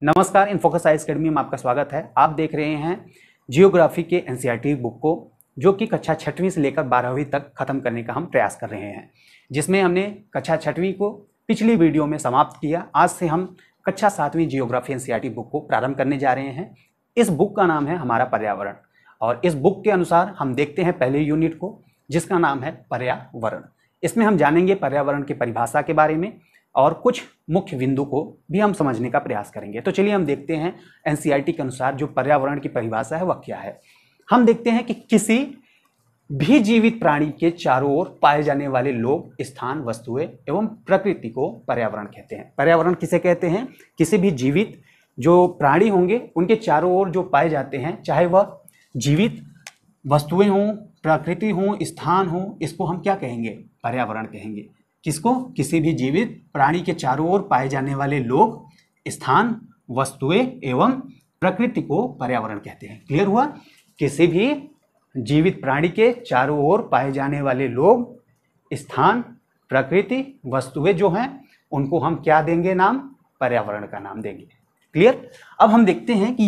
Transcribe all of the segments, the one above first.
नमस्कार, इन्फोकस science academy में आपका स्वागत है। आप देख रहे हैं जियोग्राफी के एनसीईआरटी बुक को, जो कि कक्षा 6वीं से लेकर 12वीं तक खत्म करने का हम प्रयास कर रहे हैं, जिसमें हमने कक्षा 6वीं को पिछली वीडियो में समाप्त किया। आज से हम कक्षा 7वीं जियोग्राफी एनसीईआरटी बुक को प्रारंभ करने जा रहे हैं। इस बुक का नाम है हमारा पर्यावरण, और इस बुक के अनुसार हम देखते हैं पहले यूनिट को, जिसका नाम है पर्यावरण। इसमें हम जानेंगे पर्यावरण की परिभाषा के बारे में और कुछ मुख्य बिंदु को भी हम समझने का प्रयास करेंगे। तो चलिए हम देखते हैं एनसीईआरटी के अनुसार जो पर्यावरण की परिभाषा है वह क्या है। हम देखते हैं कि किसी भी जीवित प्राणी के चारों ओर पाए जाने वाले लोग, स्थान, वस्तुएं एवं प्रकृति को पर्यावरण कहते हैं। पर्यावरण किसे कहते हैं? किसी भी जीवित जो प्राणी होंगे उनके चारों ओर जो पाए जाते हैं, चाहे वह जीवित वस्तुएं हों, प्रकृति हो, स्थान हो, इसको हम क्या कहेंगे? पर्यावरण कहेंगे। किसको? किसी भी जीवित प्राणी के चारों ओर पाए जाने वाले लोग, स्थान, वस्तुएं एवं प्रकृति को पर्यावरण कहते हैं। क्लियर हुआ? किसी भी जीवित प्राणी के चारों ओर पाए जाने वाले लोग, स्थान, प्रकृति, वस्तुएं जो हैं उनको हम क्या देंगे नाम? पर्यावरण का नाम देंगे। क्लियर? अब हम देखते हैं कि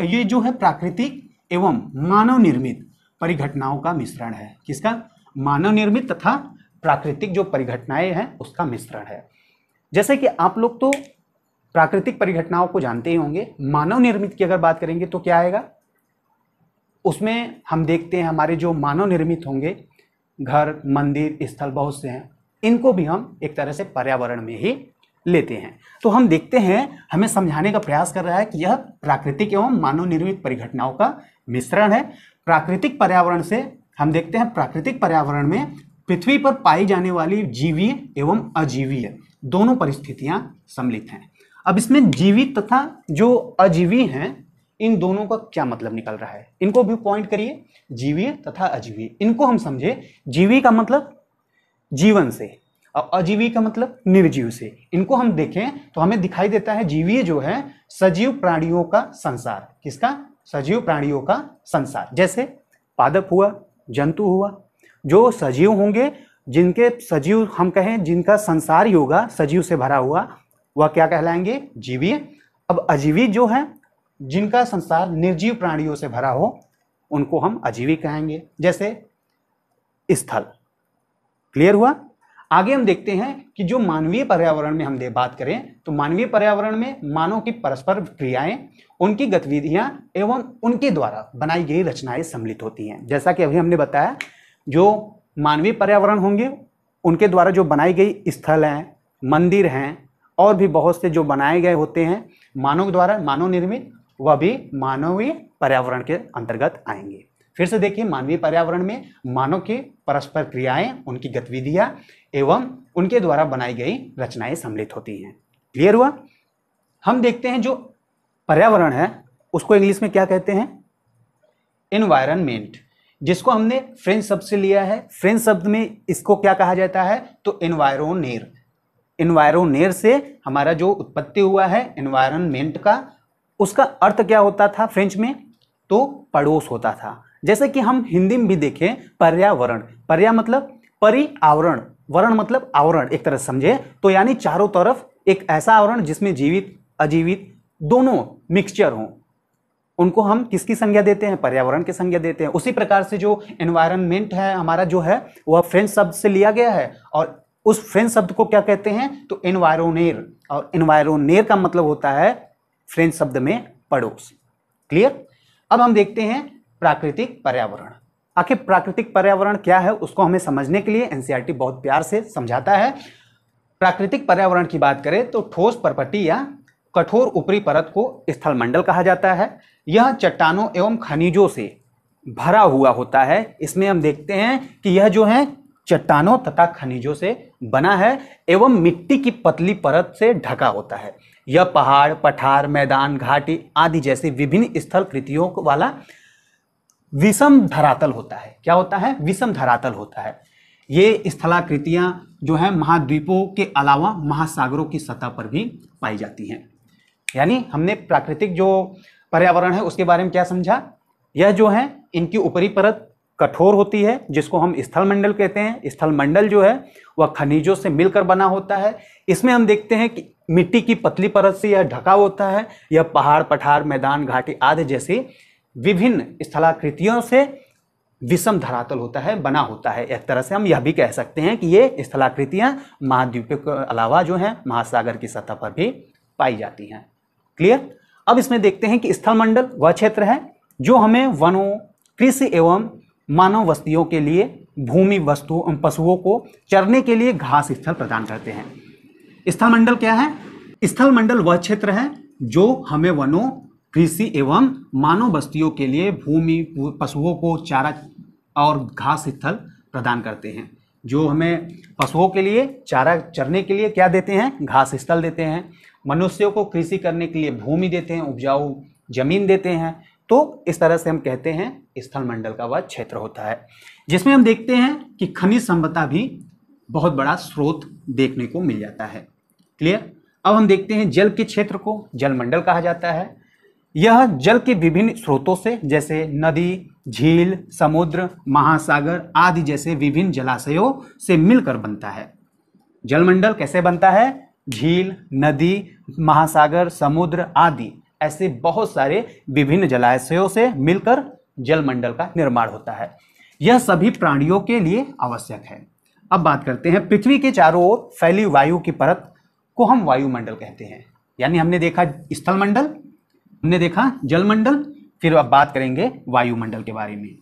ये जो है प्राकृतिक एवं मानव निर्मित परिघटनाओं का मिश्रण है। किसका? मानव निर्मित तथा प्राकृतिक जो परिघटनाएं हैं उसका मिश्रण है। जैसे कि आप लोग तो प्राकृतिक परिघटनाओं को जानते ही होंगे। मानव निर्मित की अगर बात करेंगे तो क्या आएगा? उसमें हम देखते हैं हमारे जो मानव निर्मित होंगे, घर, मंदिर, स्थल बहुत से हैं, इनको भी हम एक तरह से पर्यावरण में ही लेते हैं। तो हम देखते हैं, हमें समझाने का प्रयास कर रहा है कि यह प्राकृतिक एवं मानव निर्मित परिघटनाओं का मिश्रण है। प्राकृतिक पर्यावरण से हम देखते हैं, प्राकृतिक पर्यावरण में पृथ्वी पर पाई जाने वाली जीवीय एवं अजीवीय दोनों परिस्थितियां सम्मिलित हैं। अब इसमें जीवित तथा जो अजीवी हैं, इन दोनों का क्या मतलब निकल रहा है, इनको भी पॉइंट करिए। जीवीय तथा अजीवीय, इनको हम समझे। जीवी का मतलब जीवन से और अजीवी का मतलब निर्जीव से। इनको हम देखें तो हमें दिखाई देता है जीवीय जो है सजीव प्राणियों का संसार। किसका? सजीव प्राणियों का संसार। जैसे पादप हुआ, जंतु हुआ, जो सजीव होंगे, जिनके सजीव हम कहें, जिनका संसार ही होगा सजीव से भरा हुआ, वह क्या कहलाएंगे? जीवीय। अब अजीवी जो है, जिनका संसार निर्जीव प्राणियों से भरा हो, उनको हम अजीवी कहेंगे। जैसे स्थल। क्लियर हुआ? आगे हम देखते हैं कि जो मानवीय पर्यावरण में हम बात करें तो मानवीय पर्यावरण में मानव की परस्पर क्रियाएं, उनकी गतिविधियां एवं उनके द्वारा बनाई गई रचनाएं सम्मिलित होती हैं। जैसा कि अभी हमने बताया, जो मानवीय पर्यावरण होंगे उनके द्वारा जो बनाई गई स्थल हैं, मंदिर हैं, और भी बहुत से जो बनाए गए होते हैं मानव द्वारा, मानव निर्मित, वह भी मानवीय पर्यावरण के अंतर्गत आएंगे। फिर से देखिए, मानवीय पर्यावरण में मानव के परस्पर क्रियाएं, उनकी गतिविधियां एवं उनके द्वारा बनाई गई रचनाएं सम्मिलित होती हैं। क्लियर हुआ? हम देखते हैं जो पर्यावरण है उसको इंग्लिश में क्या कहते हैं? एनवायरनमेंट, जिसको हमने फ्रेंच शब्द से लिया है। फ्रेंच शब्द में इसको क्या कहा जाता है? तो एनवायरोनेर। एनवायरोनेर से हमारा जो उत्पत्ति हुआ है एनवायरनमेंट का, उसका अर्थ क्या होता था फ्रेंच में? तो पड़ोस होता था। जैसे कि हम हिंदी में भी देखें, पर्यावरण, पर्या मतलब परिआवरण, वरण मतलब आवरण, एक तरह समझे तो, यानी चारों तरफ एक ऐसा आवरण जिसमें जीवित अजीवित दोनों मिक्सचर हों, उनको हम किसकी संज्ञा देते हैं? पर्यावरण की संज्ञा देते हैं। उसी प्रकार से जो एनवायरनमेंट है हमारा जो है वह फ्रेंच शब्द से लिया गया है, और उस फ्रेंच शब्द को क्या कहते हैं? तो एनवायरोनेर। और एनवायरोनेर का मतलब होता है फ्रेंच शब्द में पड़ोस। क्लियर? अब हम देखते हैं प्राकृतिक पर्यावरण। आखिर प्राकृतिक पर्यावरण क्या है उसको हमें समझने के लिए एनसीईआरटी बहुत प्यार से समझाता है। प्राकृतिक पर्यावरण की बात करें तो ठोस परपटी या कठोर ऊपरी परत को स्थलमंडल कहा जाता है। यह चट्टानों एवं खनिजों से भरा हुआ होता है। इसमें हम देखते हैं कि यह जो है चट्टानों तथा खनिजों से बना है एवं मिट्टी की पतली परत से ढका होता है। यह पहाड़, पठार, मैदान, घाटी आदि जैसे विभिन्न स्थल कृतियों वाला विषम धरातल होता है। क्या होता है? विषम धरातल होता है। ये स्थलाकृतियां जो है महाद्वीपों के अलावा महासागरों की सतह पर भी पाई जाती हैं। यानी हमने प्राकृतिक जो पर्यावरण है उसके बारे में क्या समझा? यह जो है इनकी ऊपरी परत कठोर होती है, जिसको हम स्थलमंडल कहते हैं। स्थलमंडल जो है वह खनिजों से मिलकर बना होता है। इसमें हम देखते हैं कि मिट्टी की पतली परत से यह ढका होता है। यह पहाड़, पठार, मैदान, घाटी आदि जैसी विभिन्न स्थलाकृतियों से विषम धरातल होता है, बना होता है। एक तरह से हम यह भी कह सकते हैं कि ये स्थलाकृतियां महाद्वीपों के अलावा जो है महासागर की सतह पर भी पाई जाती हैं। क्लियर। अब इसमें देखते हैं कि स्थलमंडल वह क्षेत्र है जो हमें वनों, कृषि एवं मानव बस्तियों के लिए भूमि, वस्तुओं, पशुओं को चरने के लिए घास स्थल प्रदान करते हैं। स्थलमंडल क्या है? स्थलमंडल वह क्षेत्र है जो हमें वनों, कृषि एवं मानव बस्तियों के लिए भूमि, पशुओं को चारा और घास स्थल प्रदान करते हैं। जो हमें पशुओं के लिए चारा चरने के लिए क्या देते हैं? घास स्थल देते हैं। मनुष्यों को कृषि करने के लिए भूमि देते हैं, उपजाऊ जमीन देते हैं। तो इस तरह से हम कहते हैं स्थलमंडल का वह क्षेत्र होता है, जिसमें हम देखते हैं कि खनिज संपदा भी बहुत बड़ा स्रोत देखने को मिल जाता है। क्लियर। अब हम देखते हैं जल के क्षेत्र को जलमंडल कहा जाता है। यह जल के विभिन्न स्रोतों से, जैसे नदी, झील, समुद्र, महासागर आदि जैसे विभिन्न जलाशयों से मिलकर बनता है। जलमंडल कैसे बनता है? झील, नदी, महासागर, समुद्र आदि ऐसे बहुत सारे विभिन्न जलाशयों से मिलकर जलमंडल का निर्माण होता है। यह सभी प्राणियों के लिए आवश्यक है। अब बात करते हैं पृथ्वी के चारों ओर फैली वायु की परत को हम वायुमंडल कहते हैं। यानी हमने देखा स्थलमंडल, हमने देखा जलमंडल, फिर अब बात करेंगे वायुमंडल के बारे में।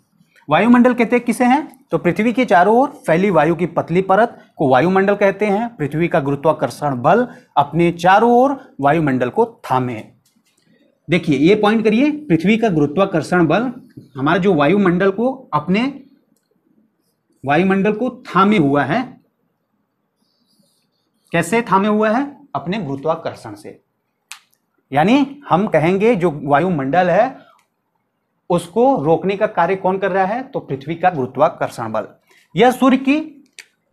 वायुमंडल कहते हैं किसे हैं? तो पृथ्वी के चारों ओर फैली वायु की पतली परत को वायुमंडल कहते हैं। पृथ्वी का गुरुत्वाकर्षण बल अपने चारों ओर वायुमंडल को थामे। देखिए ये पॉइंट करिए, पृथ्वी का गुरुत्वाकर्षण बल हमारा जो वायुमंडल को अपने वायुमंडल को थामे हुआ है। कैसे थामे हुआ है? अपने गुरुत्वाकर्षण से। यानी हम कहेंगे जो वायुमंडल है उसको रोकने का कार्य कौन कर रहा है? तो पृथ्वी का गुरुत्वाकर्षण बल। यह सूर्य की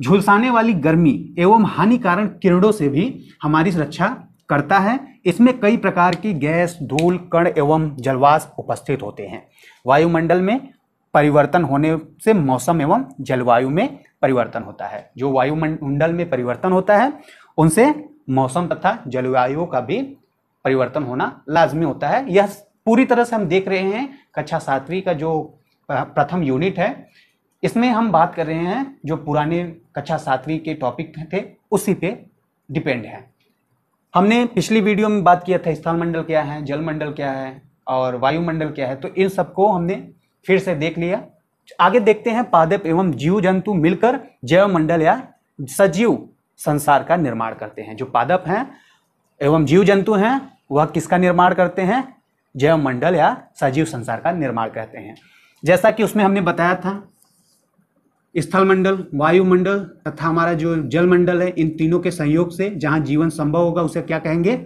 झुलसाने वाली गर्मी एवं हानिकारक किरणों से भी हमारी रक्षा करता है। इसमें कई प्रकार की गैस, धूल, कण एवं जलवाष्प उपस्थित होते हैं। वायुमंडल में परिवर्तन होने से मौसम एवं जलवायु में परिवर्तन होता है। जो वायुमंडल में परिवर्तन होता है उनसे मौसम तथा जलवायु का भी परिवर्तन होना लाजमी होता है। यह पूरी तरह से हम देख रहे हैं कक्षा 7वीं का जो प्रथम यूनिट है, इसमें हम बात कर रहे हैं जो पुराने कक्षा 7वीं के टॉपिक थे उसी पे डिपेंड है। हमने पिछली वीडियो में बात किया था स्थलमंडल क्या है, जलमंडल क्या है और वायुमंडल क्या है, तो इन सबको हमने फिर से देख लिया। आगे देखते हैं पादप एवं जीव जंतु मिलकर जैव मंडल या सजीव संसार का निर्माण करते हैं। जो पादप हैं एवं जीव जंतु हैं वह किसका निर्माण करते हैं? जैव मंडल या सजीव संसार का निर्माण करते हैं। जैसा कि उसमें हमने बताया था स्थलमंडल, वायुमंडल तथा हमारा जो जलमंडल है, इन तीनों के सहयोग से जहां जीवन संभव होगा उसे क्या कहेंगे?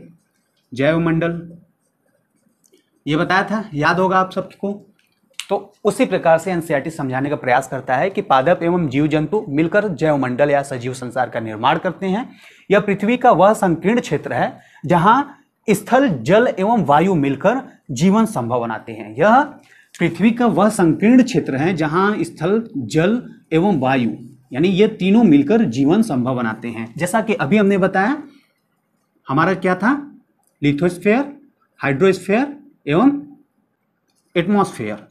जैव मंडल। ये बताया था, याद होगा आप सबको। तो उसी प्रकार से एनसीईआरटी समझाने का प्रयास करता है कि पादप एवं जीव जंतु मिलकर जैव मंडल या सजीव संसार का निर्माण करते हैं। यह पृथ्वी का वह संकीर्ण क्षेत्र है जहां स्थल, जल एवं वायु मिलकर जीवन संभव बनाते हैं। यह पृथ्वी का वह संकीर्ण क्षेत्र है जहां स्थल, जल एवं वायु यानी ये तीनों मिलकर जीवन संभव बनाते हैं। जैसा कि अभी हमने बताया हमारा क्या था? लिथोस्फीयर, हाइड्रोस्फीयर एवं एटमॉस्फेयर।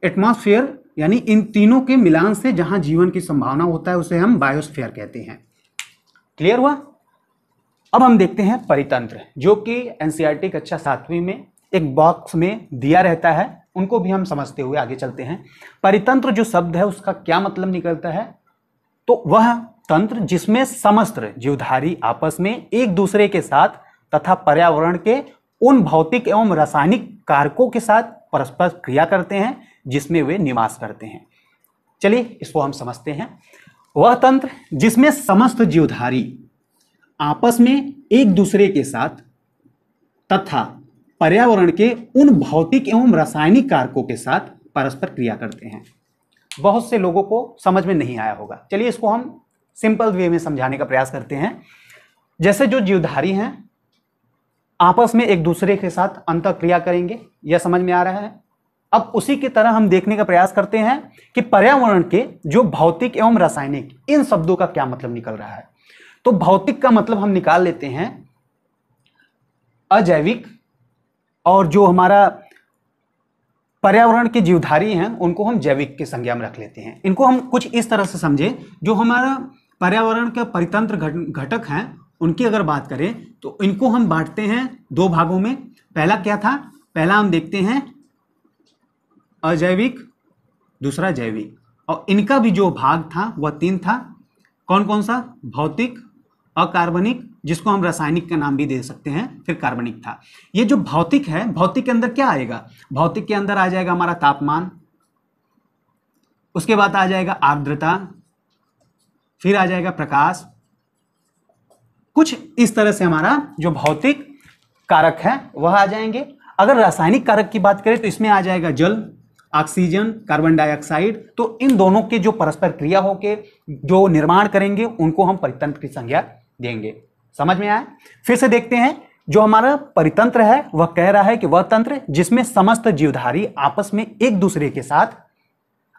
एटमॉस्फेयर यानी इन तीनों के मिलान से जहां जीवन की संभावना होता है उसे हम बायोस्फीयर कहते हैं। क्लियर हुआ? अब हम देखते हैं परितंत्र, जो कि एनसीईआरटी कक्षा 7वीं में एक बॉक्स में दिया रहता है। उनको भी हम समझते हुए आगे चलते हैं। परितंत्र जो शब्द है उसका क्या मतलब निकलता है? तो वह तंत्र जिसमें समस्त जीवधारी आपस में एक दूसरे के साथ तथा पर्यावरण के उन भौतिक एवं रासायनिक कारकों के साथ परस्पर क्रिया करते हैं जिसमें वे निवास करते हैं। चलिए इसको हम समझते हैं। वह तंत्र जिसमें समस्त जीवधारी आपस में एक दूसरे के साथ तथा पर्यावरण के उन भौतिक एवं रासायनिक कारकों के साथ परस्पर क्रिया करते हैं। बहुत से लोगों को समझ में नहीं आया होगा। चलिए इसको हम सिंपल वे में समझाने का प्रयास करते हैं। जैसे जो जीवधारी हैं आपस में एक दूसरे के साथ अंतःक्रिया करेंगे, यह समझ में आ रहा है। अब उसी की तरह हम देखने का प्रयास करते हैं कि पर्यावरण के जो भौतिक एवं रासायनिक, इन शब्दों का क्या मतलब निकल रहा है। तो भौतिक का मतलब हम निकाल लेते हैं अजैविक और जो हमारा पर्यावरण के जीवधारी हैं उनको हम जैविक के संज्ञा में रख लेते हैं। इनको हम कुछ इस तरह से समझे, जो हमारा पर्यावरण के परितंत्र घटक हैं उनकी अगर बात करें तो इनको हम बांटते हैं दो भागों में। पहला क्या था, पहला हम देखते हैं अजैविक, दूसरा जैविक, और इनका भी जो भाग था वह 3 था। कौन कौन सा, भौतिक, अकार्बनिक, जिसको हम रासायनिक का नाम भी दे सकते हैं, फिर कार्बनिक था। ये जो भौतिक है, भौतिक के अंदर क्या आएगा, भौतिक के अंदर आ जाएगा हमारा तापमान, उसके बाद आ जाएगा आर्द्रता, फिर आ जाएगा प्रकाश। कुछ इस तरह से हमारा जो भौतिक कारक है वह आ जाएंगे। अगर रासायनिक कारक की बात करें तो इसमें आ जाएगा जल, ऑक्सीजन, कार्बन डाइऑक्साइड। तो इन दोनों के जो परस्पर क्रिया होके जो निर्माण करेंगे उनको हम परितंत्र की संज्ञा देंगे। समझ में आया? फिर से देखते हैं, जो हमारा परितंत्र है वह कह रहा है कि वह तंत्र जिसमें समस्त जीवधारी आपस में एक दूसरे के साथ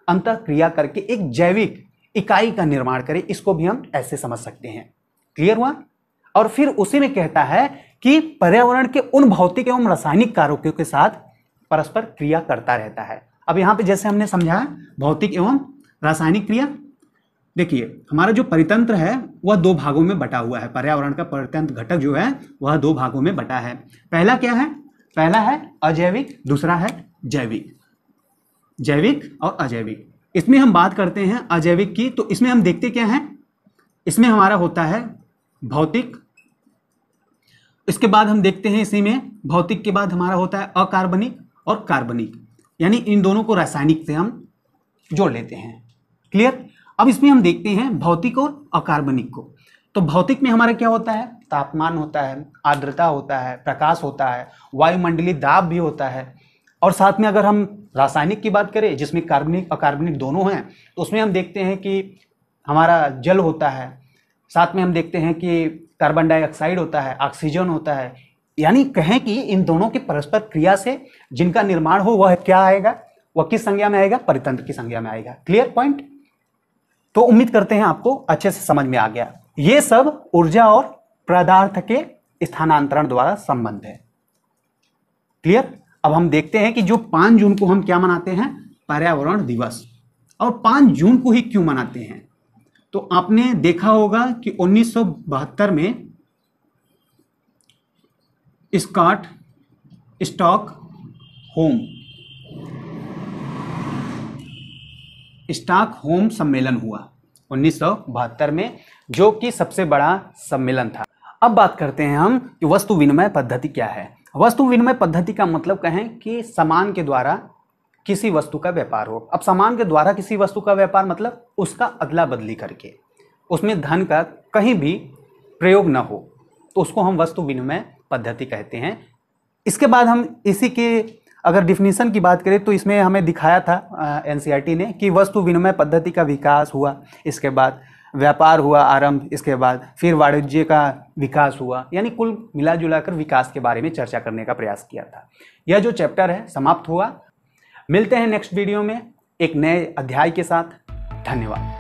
अंतःक्रिया करके एक जैविक इकाई का निर्माण करे, इसको भी हम ऐसे समझ सकते हैं। क्लियर हुआ? और फिर उसी में कहता है कि पर्यावरण के उन भौतिक एवं रासायनिक कारकों के साथ परस्पर क्रिया करता रहता है। अब यहां पे जैसे हमने समझा भौतिक एवं रासायनिक क्रिया, देखिए हमारा जो परितंत्र है वह 2 भागों में बटा हुआ है। पर्यावरण का परितंत्र घटक जो है वह 2 भागों में बटा है। पहला क्या है, पहला है अजैविक, दूसरा है जैविक। जैविक और अजैविक, इसमें हम बात करते हैं अजैविक की, तो इसमें हम देखते क्या है, इसमें हमारा होता है भौतिक, इसके बाद हम देखते हैं इसी में भौतिक के बाद हमारा होता है अकार्बनिक और कार्बनिक, यानी इन दोनों को रासायनिक से हम जोड़ लेते हैं। क्लियर? अब इसमें हम देखते हैं भौतिक और अकार्बनिक को। तो भौतिक में हमारा क्या होता है, तापमान होता है, आर्द्रता होता है, प्रकाश होता है, वायुमंडलीय दाब भी होता है। और साथ में अगर हम रासायनिक की बात करें जिसमें कार्बनिक अकार्बनिक दोनों हैं, तो उसमें हम देखते हैं कि हमारा जल होता है, साथ में हम देखते हैं कि कार्बन डाइऑक्साइड होता है, ऑक्सीजन होता है। यानी कहें कि इन दोनों की परस्पर क्रिया से जिनका निर्माण हो वह क्या आएगा, वह किस संज्ञा में आएगा, परितंत्र की संज्ञा में आएगा। Clear point? तो उम्मीद करते हैं आपको अच्छे से समझ में आ गया। ये सब ऊर्जा और पदार्थ के स्थानांतरण द्वारा संबंध है। क्लियर? अब हम देखते हैं कि जो 5 जून को हम क्या मनाते हैं, पर्यावरण दिवस। और 5 जून को ही क्यों मनाते हैं, तो आपने देखा होगा कि 1972 में स्टॉकहोम सम्मेलन हुआ 1972 में, जो कि सबसे बड़ा सम्मेलन था। अब बात करते हैं हम कि वस्तु विनिमय पद्धति क्या है। वस्तु विनिमय पद्धति का मतलब कहें कि सामान के द्वारा किसी वस्तु का व्यापार हो। अब सामान के द्वारा किसी वस्तु का व्यापार मतलब उसका अदला बदली करके, उसमें धन का कहीं भी प्रयोग न हो, तो उसको हम वस्तु विनिमय पद्धति कहते हैं। इसके बाद हम इसी के अगर डिफिनीशन की बात करें तो इसमें हमें दिखाया था एनसीईआरटी ने कि वस्तु विनिमय पद्धति का विकास हुआ, इसके बाद व्यापार हुआ आरंभ, इसके बाद फिर वाणिज्य का विकास हुआ, यानी कुल मिला जुलाकर विकास के बारे में चर्चा करने का प्रयास किया था। यह जो चैप्टर है समाप्त हुआ। मिलते हैं नेक्स्ट वीडियो में एक नए अध्याय के साथ। धन्यवाद।